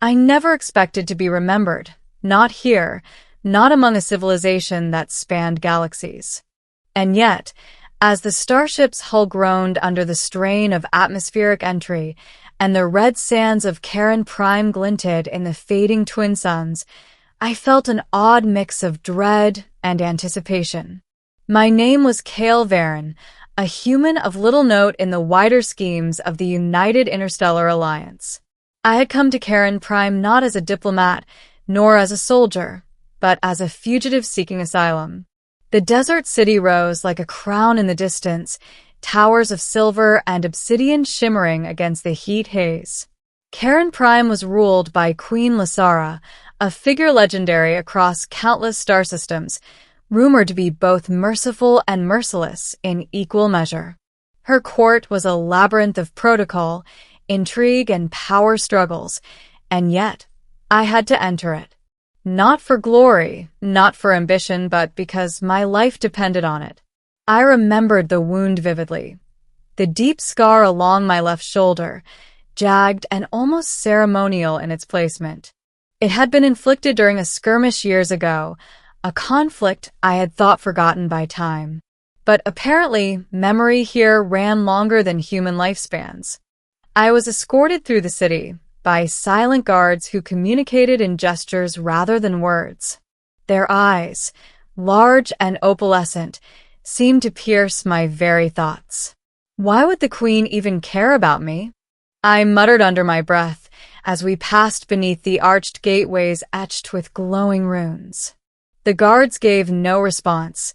I never expected to be remembered, not here, not among a civilization that spanned galaxies. And yet, as the starship's hull groaned under the strain of atmospheric entry and the red sands of Charon Prime glinted in the fading twin suns, I felt an odd mix of dread and anticipation. My name was Cale Varen, a human of little note in the wider schemes of the United Interstellar Alliance. I had come to Charon Prime not as a diplomat, nor as a soldier, but as a fugitive seeking asylum. The desert city rose like a crown in the distance, towers of silver and obsidian shimmering against the heat haze. Charon Prime was ruled by Queen Lysara, a figure legendary across countless star systems, rumored to be both merciful and merciless in equal measure. Her court was a labyrinth of protocol, intrigue, and power struggles, and yet I had to enter it. Not for glory, not for ambition, but because my life depended on it. I remembered the wound vividly. The deep scar along my left shoulder, jagged and almost ceremonial in its placement. It had been inflicted during a skirmish years ago, a conflict I had thought forgotten by time. But apparently, memory here ran longer than human lifespans. I was escorted through the city by silent guards who communicated in gestures rather than words. Their eyes, large and opalescent, seemed to pierce my very thoughts. Why would the Queen even care about me? I muttered under my breath as we passed beneath the arched gateways etched with glowing runes. The guards gave no response,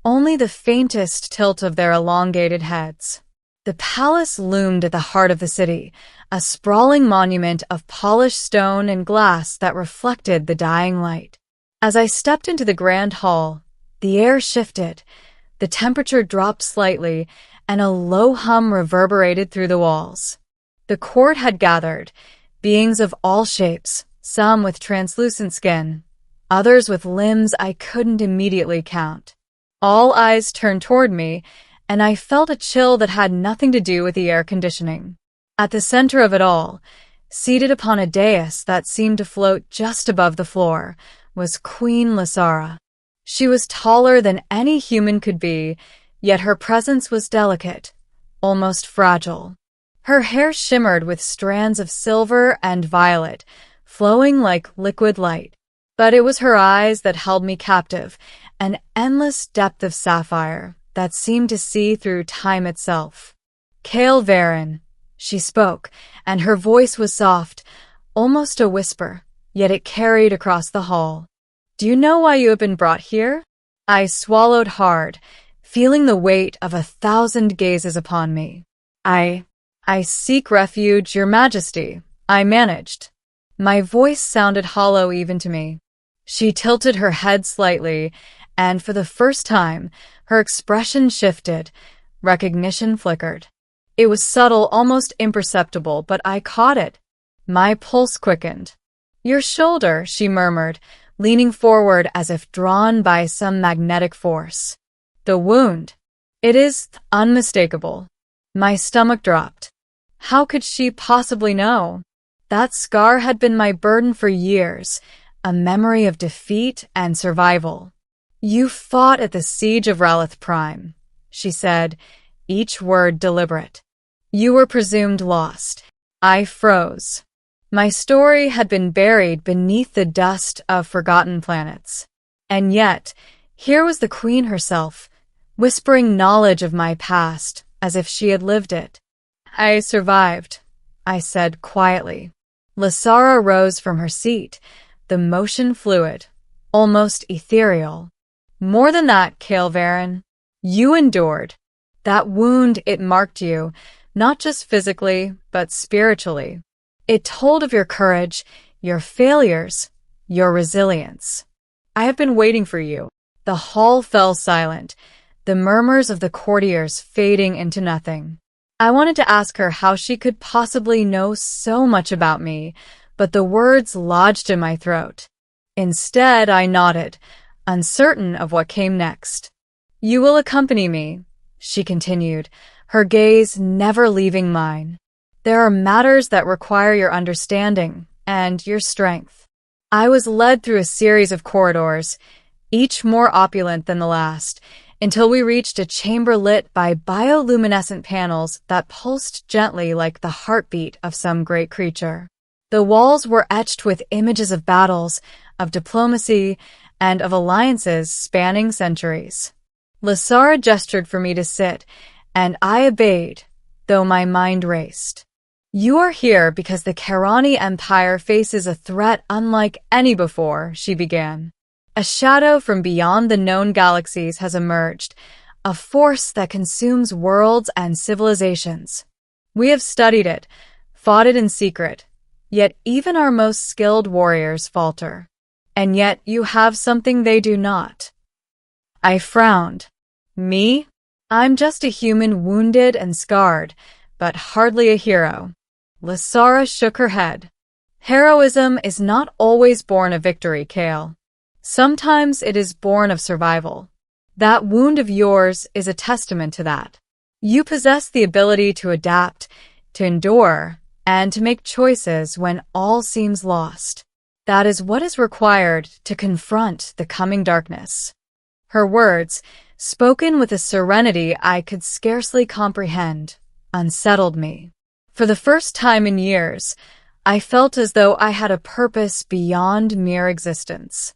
only the faintest tilt of their elongated heads. The palace loomed at the heart of the city, a sprawling monument of polished stone and glass that reflected the dying light. As I stepped into the grand hall, the air shifted, the temperature dropped slightly, and a low hum reverberated through the walls. The court had gathered, beings of all shapes, some with translucent skin, others with limbs I couldn't immediately count. All eyes turned toward me, and I felt a chill that had nothing to do with the air conditioning. At the center of it all, seated upon a dais that seemed to float just above the floor, was Queen Lysara. She was taller than any human could be, yet her presence was delicate, almost fragile. Her hair shimmered with strands of silver and violet, flowing like liquid light. But it was her eyes that held me captive, an endless depth of sapphire that seemed to see through time itself. Cale Varen, she spoke, and her voice was soft, almost a whisper, yet it carried across the hall. Do you know why you have been brought here? I swallowed hard, feeling the weight of 1,000 gazes upon me. I seek refuge, Your Majesty, I managed. My voice sounded hollow even to me. She tilted her head slightly, and for the first time, her expression shifted. Recognition flickered. It was subtle, almost imperceptible, but I caught it. My pulse quickened. Your shoulder, she murmured, leaning forward as if drawn by some magnetic force. The wound. It is unmistakable. My stomach dropped. How could she possibly know? That scar had been my burden for years, a memory of defeat and survival. You fought at the siege of Ralith Prime, she said, each word deliberate. You were presumed lost. I froze. My story had been buried beneath the dust of forgotten planets. And yet, here was the Queen herself, whispering knowledge of my past as if she had lived it. I survived, I said quietly. Lysara rose from her seat, the motion fluid, almost ethereal. More than that, Cale Varen. You endured. That wound, it marked you, not just physically, but spiritually. It told of your courage, your failures, your resilience. I have been waiting for you. The hall fell silent, the murmurs of the courtiers fading into nothing. I wanted to ask her how she could possibly know so much about me, but the words lodged in my throat. Instead, I nodded, uncertain of what came next. You will accompany me, she continued, her gaze never leaving mine. There are matters that require your understanding, and your strength. I was led through a series of corridors, each more opulent than the last, until we reached a chamber lit by bioluminescent panels that pulsed gently like the heartbeat of some great creature. The walls were etched with images of battles, of diplomacy, and of alliances spanning centuries. Lasara gestured for me to sit, and I obeyed, though my mind raced. "You are here because the Karani Empire faces a threat unlike any before," she began. "A shadow from beyond the known galaxies has emerged, a force that consumes worlds and civilizations. We have studied it, fought it in secret, yet even our most skilled warriors falter. And yet you have something they do not." I frowned. "Me? I'm just a human wounded and scarred, but hardly a hero." Lasara shook her head. "Heroism is not always born of victory, Kale. Sometimes it is born of survival. That wound of yours is a testament to that. You possess the ability to adapt, to endure, and to make choices when all seems lost. That is what is required to confront the coming darkness." Her words, spoken with a serenity I could scarcely comprehend, unsettled me. For the first time in years, I felt as though I had a purpose beyond mere existence.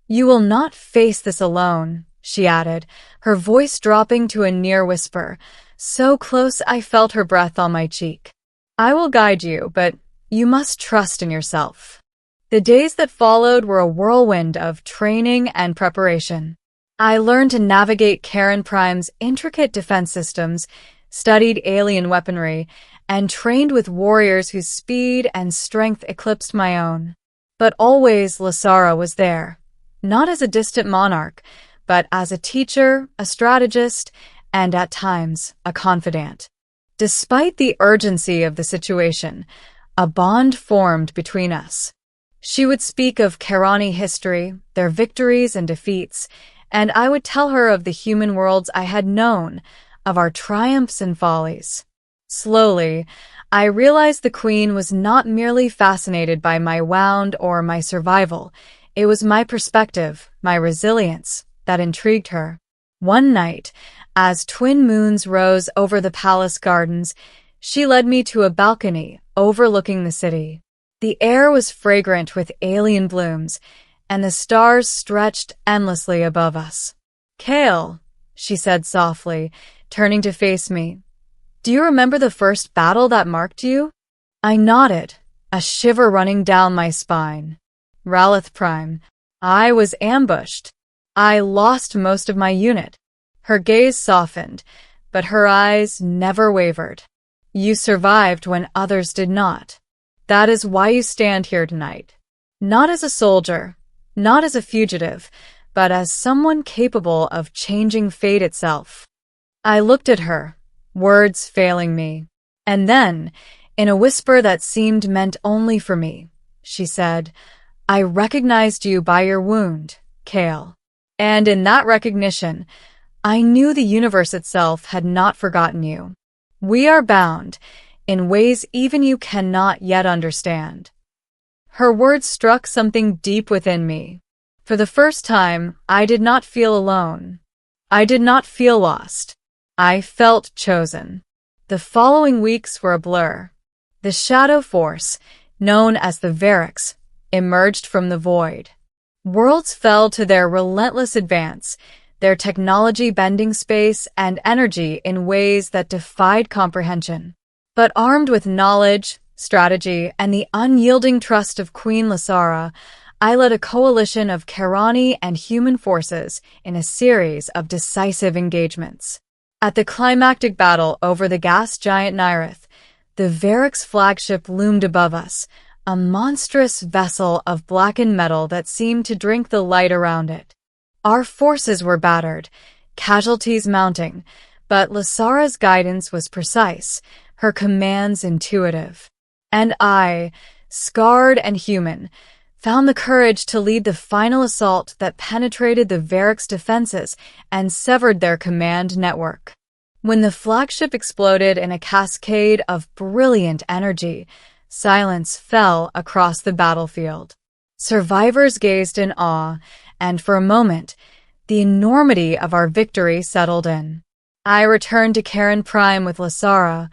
"You will not face this alone," she added, her voice dropping to a near whisper, so close I felt her breath on my cheek. "I will guide you, but you must trust in yourself." The days that followed were a whirlwind of training and preparation. I learned to navigate Karen Prime's intricate defense systems, studied alien weaponry, and trained with warriors whose speed and strength eclipsed my own. But always Lasara was there, not as a distant monarch, but as a teacher, a strategist, and at times, a confidant. Despite the urgency of the situation, a bond formed between us. She would speak of Karani history, their victories and defeats, and I would tell her of the human worlds I had known, of our triumphs and follies. Slowly, I realized the Queen was not merely fascinated by my wound or my survival. It was my perspective, my resilience, that intrigued her. One night, as twin moons rose over the palace gardens, she led me to a balcony overlooking the city. The air was fragrant with alien blooms, and the stars stretched endlessly above us. "Kale," she said softly, turning to face me, "do you remember the first battle that marked you?" I nodded, a shiver running down my spine. "Ralith Prime. I was ambushed. I lost most of my unit." Her gaze softened, but her eyes never wavered. "You survived when others did not. That is why you stand here tonight. Not as a soldier, not as a fugitive, but as someone capable of changing fate itself." I looked at her, words failing me. And then, in a whisper that seemed meant only for me, she said, "I recognized you by your wound, Kale." And in that recognition, I knew the universe itself had not forgotten you. We are bound, in ways even you cannot yet understand. Her words struck something deep within me. For the first time, I did not feel alone. I did not feel lost. I felt chosen. The following weeks were a blur. The shadow force, known as the Verix, emerged from the void. Worlds fell to their relentless advance, their technology bending space and energy in ways that defied comprehension. But armed with knowledge, strategy, and the unyielding trust of Queen Lasara, I led a coalition of Karani and human forces in a series of decisive engagements. At the climactic battle over the gas giant Nyrith, the Verix flagship loomed above us, a monstrous vessel of blackened metal that seemed to drink the light around it. Our forces were battered, casualties mounting, but Lasara's guidance was precise, her commands intuitive. And I, scarred and human, found the courage to lead the final assault that penetrated the Verix defenses and severed their command network. When the flagship exploded in a cascade of brilliant energy, Silence fell across the battlefield. Survivors gazed in awe, and for a moment, the enormity of our victory settled in. I returned to Karen Prime with Lasara,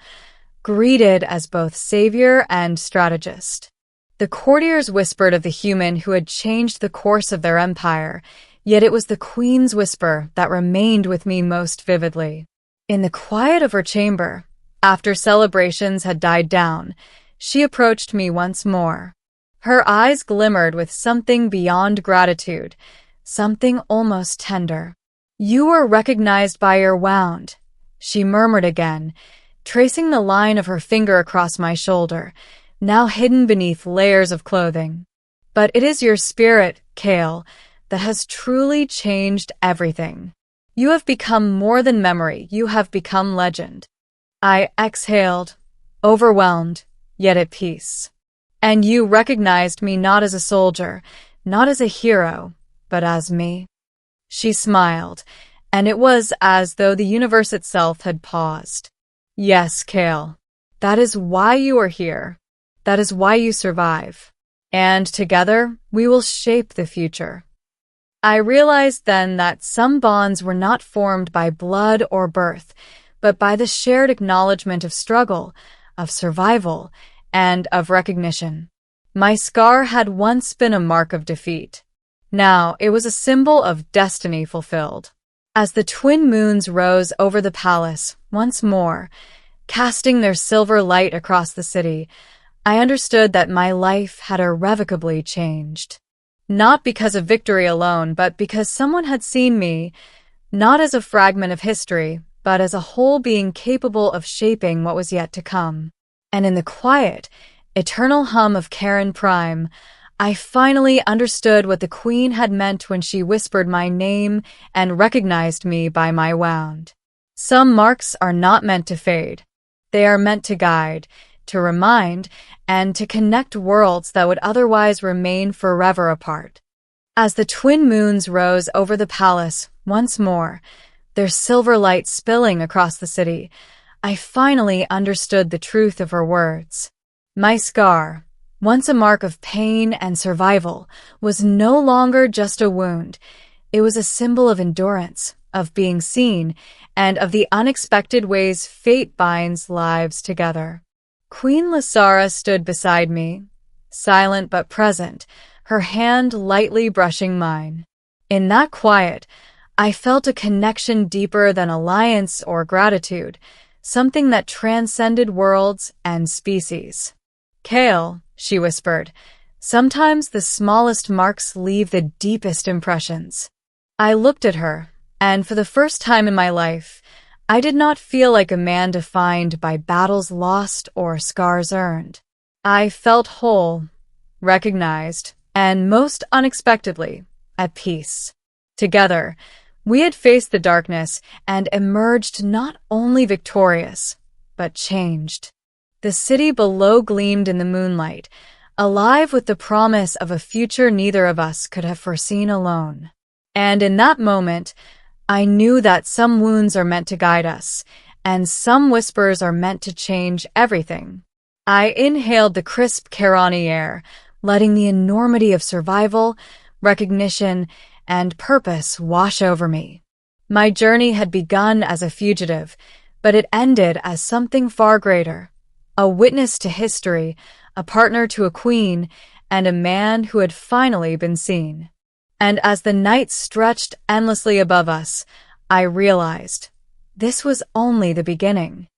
greeted as both savior and strategist. The courtiers whispered of the human who had changed the course of their empire, yet it was the Queen's whisper that remained with me most vividly. In the quiet of her chamber, after celebrations had died down, she approached me once more. Her eyes glimmered with something beyond gratitude, something almost tender. "You were recognized by your wound," she murmured again, tracing the line of her finger across my shoulder, now hidden beneath layers of clothing. "But it is your spirit, Kale, that has truly changed everything. You have become more than memory, you have become legend." I exhaled, overwhelmed, yet at peace. "And you recognized me not as a soldier, not as a hero, but as me." She smiled, and it was as though the universe itself had paused. "Yes, Kale, that is why you are here. That is why you survive. And together, we will shape the future." I realized then that some bonds were not formed by blood or birth, but by the shared acknowledgement of struggle, of survival, and of recognition. My scar had once been a mark of defeat. Now it was a symbol of destiny fulfilled. As the twin moons rose over the palace once more, casting their silver light across the city, I understood that my life had irrevocably changed. Not because of victory alone, but because someone had seen me, not as a fragment of history, but as a whole being capable of shaping what was yet to come. And in the quiet, eternal hum of Karen Prime, I finally understood what the Queen had meant when she whispered my name and recognized me by my wound. Some marks are not meant to fade. They are meant to guide, to remind, and to connect worlds that would otherwise remain forever apart. As the twin moons rose over the palace once more, their silver light spilling across the city, I finally understood the truth of her words. My scar, once a mark of pain and survival, was no longer just a wound. It was a symbol of endurance, of being seen, and of the unexpected ways fate binds lives together. Queen Lasara stood beside me, silent but present, her hand lightly brushing mine. In that quiet, I felt a connection deeper than alliance or gratitude, something that transcended worlds and species. "Kale," she whispered, "sometimes the smallest marks leave the deepest impressions." I looked at her, and for the first time in my life, I did not feel like a man defined by battles lost or scars earned. I felt whole, recognized, and most unexpectedly, at peace. Together, we had faced the darkness and emerged not only victorious, but changed. The city below gleamed in the moonlight, alive with the promise of a future neither of us could have foreseen alone. And in that moment, I knew that some wounds are meant to guide us, and some whispers are meant to change everything. I inhaled the crisp Karani air, letting the enormity of survival, recognition, and purpose wash over me. My journey had begun as a fugitive, but it ended as something far greater, a witness to history, a partner to a queen, and a man who had finally been seen. And as the night stretched endlessly above us, I realized this was only the beginning.